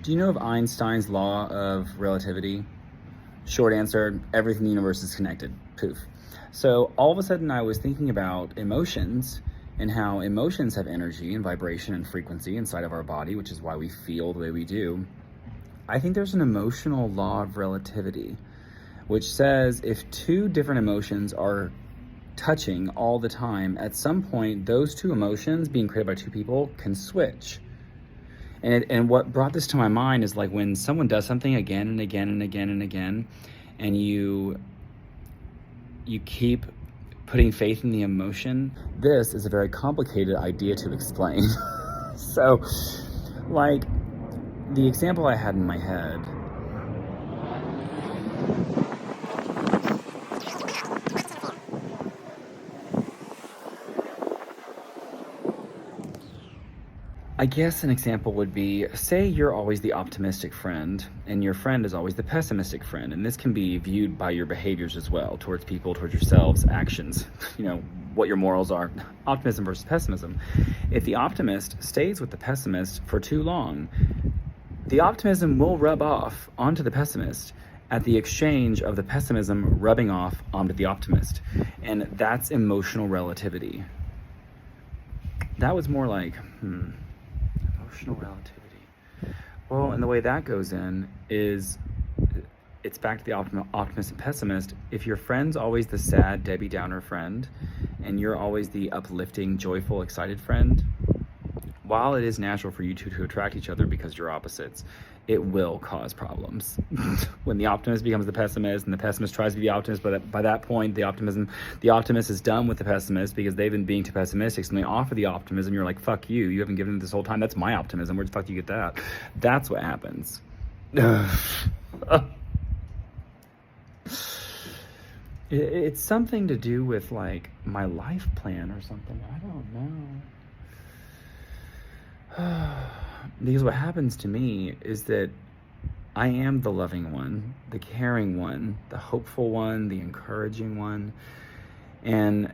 Do you know of Einstein's law of relativity? Short answer, everything in the universe is connected. Poof. So all of a sudden I was thinking about emotions and how emotions have energy and vibration and frequency inside of our body, which is why we feel the way we do. I think there's an emotional law of relativity, which says if two different emotions are touching all the time, at some point those two emotions being created by two people can switch. And what brought this to my mind is like when someone does something again and again and again and again, and you keep putting faith in the emotion. This is a very complicated idea to explain. So, like, the example I had in my head, I guess an example would be, say you're always the optimistic friend and your friend is always the pessimistic friend. And this can be viewed by your behaviors as well, towards people, towards yourselves, actions, what your morals are, optimism versus pessimism. If the optimist stays with the pessimist for too long, the optimism will rub off onto the pessimist at the exchange of the pessimism rubbing off onto the optimist. And that's emotional relativity. That was more like, emotional relativity. Well, and the way that goes in is it's back to the optimist and pessimist. If your friend's always the sad Debbie Downer friend and you're always the uplifting, joyful, excited friend, while it is natural for you two to attract each other because you're opposites, it will cause problems. When the optimist becomes the pessimist and the pessimist tries to be the optimist, but by that point, the optimist is done with the pessimist because they've been being too pessimistic. So when they offer the optimism, you're like, fuck you. You haven't given it this whole time. That's my optimism. Where the fuck do you get that? That's what happens. It's something to do with like my life plan or something. I don't know. Because what happens to me is that I am the loving one, the caring one, the hopeful one, the encouraging one. And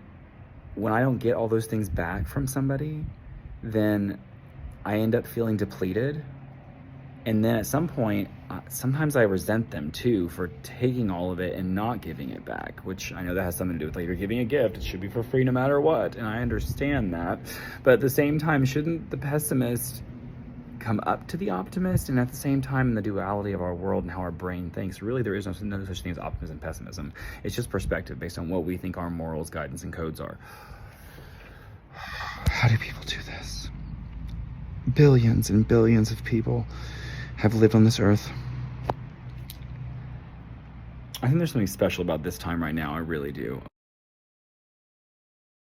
when I don't get all those things back from somebody, then I end up feeling depleted. And then at some point, sometimes I resent them too for taking all of it and not giving it back, which I know that has something to do with like you're giving a gift. It should be for free no matter what. And I understand that. But at the same time, shouldn't the pessimist come up to the optimist? And at the same time, in the duality of our world and how our brain thinks, really there is no such thing as optimism and pessimism. It's just perspective based on what we think our morals, guidance, and codes are. How do people do this? Billions and billions of people have lived on this earth. I think there's something special about this time right now. I really do.